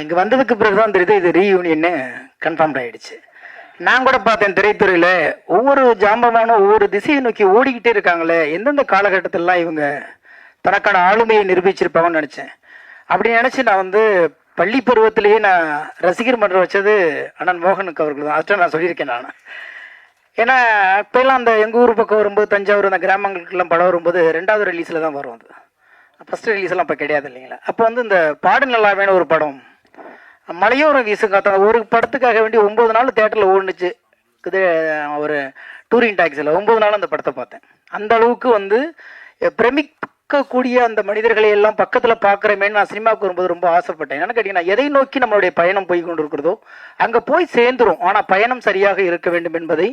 இங்கே வந்ததுக்கு பிறகு தான் தெரியுது இது ரீயூனியன்னு கன்ஃபார்ம் ஆகிடுச்சு. நான் கூட பார்த்தேன் திரைத்துறையில் ஒவ்வொரு ஜாம்பவானும் ஒவ்வொரு திசையை நோக்கி ஓடிக்கிட்டே இருக்காங்களே, எந்தெந்த காலகட்டத்திலலாம் இவங்க தனக்கான ஆளுமையை நிரூபிச்சிருப்பாங்கன்னு நினச்சேன். அப்படி நினச்சி நான் வந்து பள்ளி பருவத்திலேயே நான் ரசிகர் மன்றம் வச்சது அண்ணன் மோகனுக்கு அவர்கள் தான். அதுதான் நான் சொல்லியிருக்கேன் நான். ஏன்னா இப்போலாம் அந்த எங்கள் ஊர் பக்கம் வரும்போது தஞ்சாவூர் அந்த கிராமங்களுக்கெல்லாம் படம் வரும்போது 2வது ரிலீஸில் தான் வரும். அது ஃபஸ்ட்டு ரிலீஸ்லாம் இப்போ கிடையாது இல்லைங்களா. அப்போ வந்து இந்த பாடு நல்லாவேன்னு ஒரு படம், மலையோரம் வீசு காத்தா ஒரு படத்துக்காக வேண்டி 9 நாள் தேட்டரில் ஓடுனுச்சு. இது ஒரு டூரிங் டாக்ஸில் 9 நாள் அந்த படத்தை பார்த்தேன். அந்த அளவுக்கு வந்து பிரமிக்கக்கூடிய அந்த மனிதர்களை எல்லாம் பக்கத்தில் பார்க்குறமேன்னு நான் சினிமாவுக்கு வரும்போது ரொம்ப ஆசைப்பட்டேன். என்னென்னு கேட்டிங்கன்னா, எதை நோக்கி நம்மளுடைய பயணம் போய் கொண்டு இருக்கிறதோ அங்கே போய் சேர்ந்துரும். ஆனால் பயணம் சரியாக இருக்க வேண்டும் என்பதை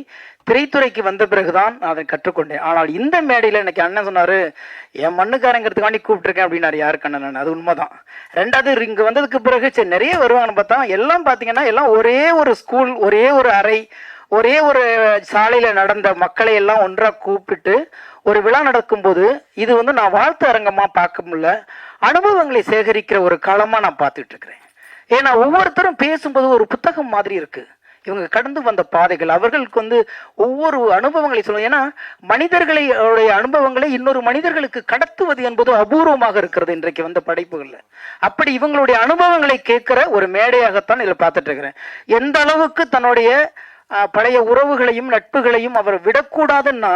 திரைத்துறைக்கு வந்த பிறகுதான் நான் அதை கற்றுக்கொண்டேன். ஆனால் இந்த மேடையில் எனக்கு அண்ணன் சொன்னார், என் மண்ணுக்காரங்கிறதுக்காண்டி கூப்பிட்டுருக்கேன் அப்படின்னாரு. யாருக்கு அண்ணன்? அது உண்மைதான். 2வது இங்கே வந்ததுக்கு பிறகு சரி நிறைய வருவாங்கன்னு பார்த்தா எல்லாம் பார்த்தீங்கன்னா எல்லாம் ஒரே ஒரு ஸ்கூல், ஒரே ஒரு அறை, ஒரே ஒரு சாலையில் நடந்த மக்களை எல்லாம் ஒன்றாக கூப்பிட்டு ஒரு விழா நடக்கும்போது இது வந்து நான் வாழ்த்து அரங்கமாக பார்க்க முடியல, அனுபவங்களை சேகரிக்கிற ஒரு காலமாக நான் பார்த்துட்டு இருக்கிறேன். ஏன்னா ஒவ்வொருத்தரும் பேசும்போது ஒரு புத்தகம் மாதிரி இருக்கு. இவங்க கடந்து வந்த பாதைகள், அவர்களுக்கு வந்து ஒவ்வொரு அனுபவங்களை சொல்லுவோம். ஏன்னா மனிதர்களுடைய அனுபவங்களை இன்னொரு மனிதர்களுக்கு கடத்துவது என்பது அபூர்வமாக இருக்கிறது இன்றைக்கு வந்த படைப்புகள்ல. அப்படி இவங்களுடைய அனுபவங்களை கேட்கிற ஒரு மேடையாகத்தான் இதில் பார்த்துட்டு இருக்கிறேன். எந்த அளவுக்கு தன்னுடைய பழைய உறவுகளையும் நட்புகளையும் அவர் விடக்கூடாதுன்னா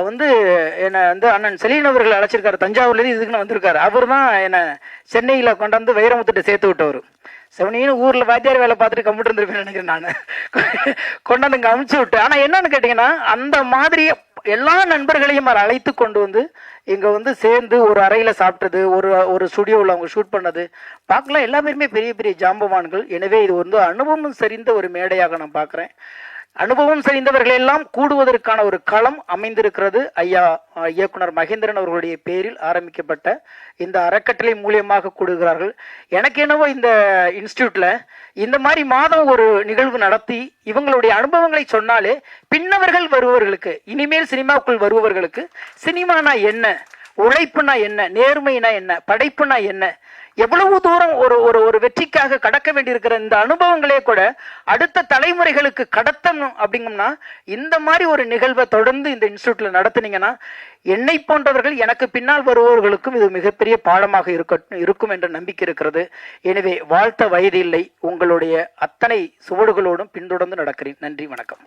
வந்து என்னை வந்து அண்ணன் செலீன் அவர்கள் அழைச்சிருக்காரு. தஞ்சாவூர்லேருந்து இதுக்குன்னு வந்திருக்காரு. அவர் தான் என்னை சென்னையில் கொண்டாந்து வைரமுத்துட்டு சேர்த்து விட்டவர். செவனின்னு ஊரில் வாத்தியார் வேலை பார்த்துட்டு கம்ப்யூட்டர் இருந்திருப்பேன்னு நினைக்கிறேன். நான் கொண்டாந்து இங்கே அமுச்சு விட்டு. ஆனால் என்னன்னு கேட்டிங்கன்னா, அந்த மாதிரி எல்லா நண்பர்களையும் அவர் அழைத்து கொண்டு வந்து இங்கே வந்து சேர்ந்து ஒரு அறையில் சாப்பிட்டது, ஒரு ஸ்டுடியோவில் அவங்க ஷூட் பண்ணது பார்க்கலாம். எல்லா பேருமே பெரிய பெரிய ஜாம்பவான்கள். எனவே இது வந்து அனுபவம் சரிந்த ஒரு மேடையாக நான் பார்க்குறேன். அனுபவம் சரிந்தவர்கள் எல்லாம் கூடுவதற்கான ஒரு களம் அமைந்திருக்கிறது. ஐயா இயக்குனர் மகேந்திரன் அவர்களுடைய பேரில் ஆரம்பிக்கப்பட்ட இந்த அறக்கட்டளை மூலியமாக கூடுகிறார்கள். எனக்கு என்னவோ இந்த இன்ஸ்டியூட்ல இந்த மாதிரி மாதம் ஒரு நிகழ்வு நடத்தி இவங்களுடைய அனுபவங்களை சொன்னாலே பின்னவர்கள் வருபவர்களுக்கு, இனிமேல் சினிமாவுக்குள் வருபவர்களுக்கு சினிமானா என்ன, உழைப்புனா என்ன, நேர்மைனா என்ன, படைப்புனா என்ன, எவ்வளவு தூரம் ஒரு வெற்றிக்காக கடக்க வேண்டியிருக்கிற இந்த அனுபவங்களே கூட அடுத்த தலைமுறைகளுக்கு கடத்தணும் அப்படிங்கம்னா இந்த மாதிரி ஒரு நிகழ்வை தொடர்ந்து இந்த இன்ஸ்டியூட்ல நடத்துனீங்கன்னா என்னை போன்றவர்கள் எனக்கு பின்னால் வருபவர்களுக்கும் இது மிகப்பெரிய பாடமாக இருக்கும் என்ற நம்பிக்கை இருக்கிறது. எனவே வாழ்த்த வயது இல்லை, உங்களுடைய அத்தனை சுவடுகளோடும் பின்தொடர்ந்து நடக்கிறேன். நன்றி, வணக்கம்.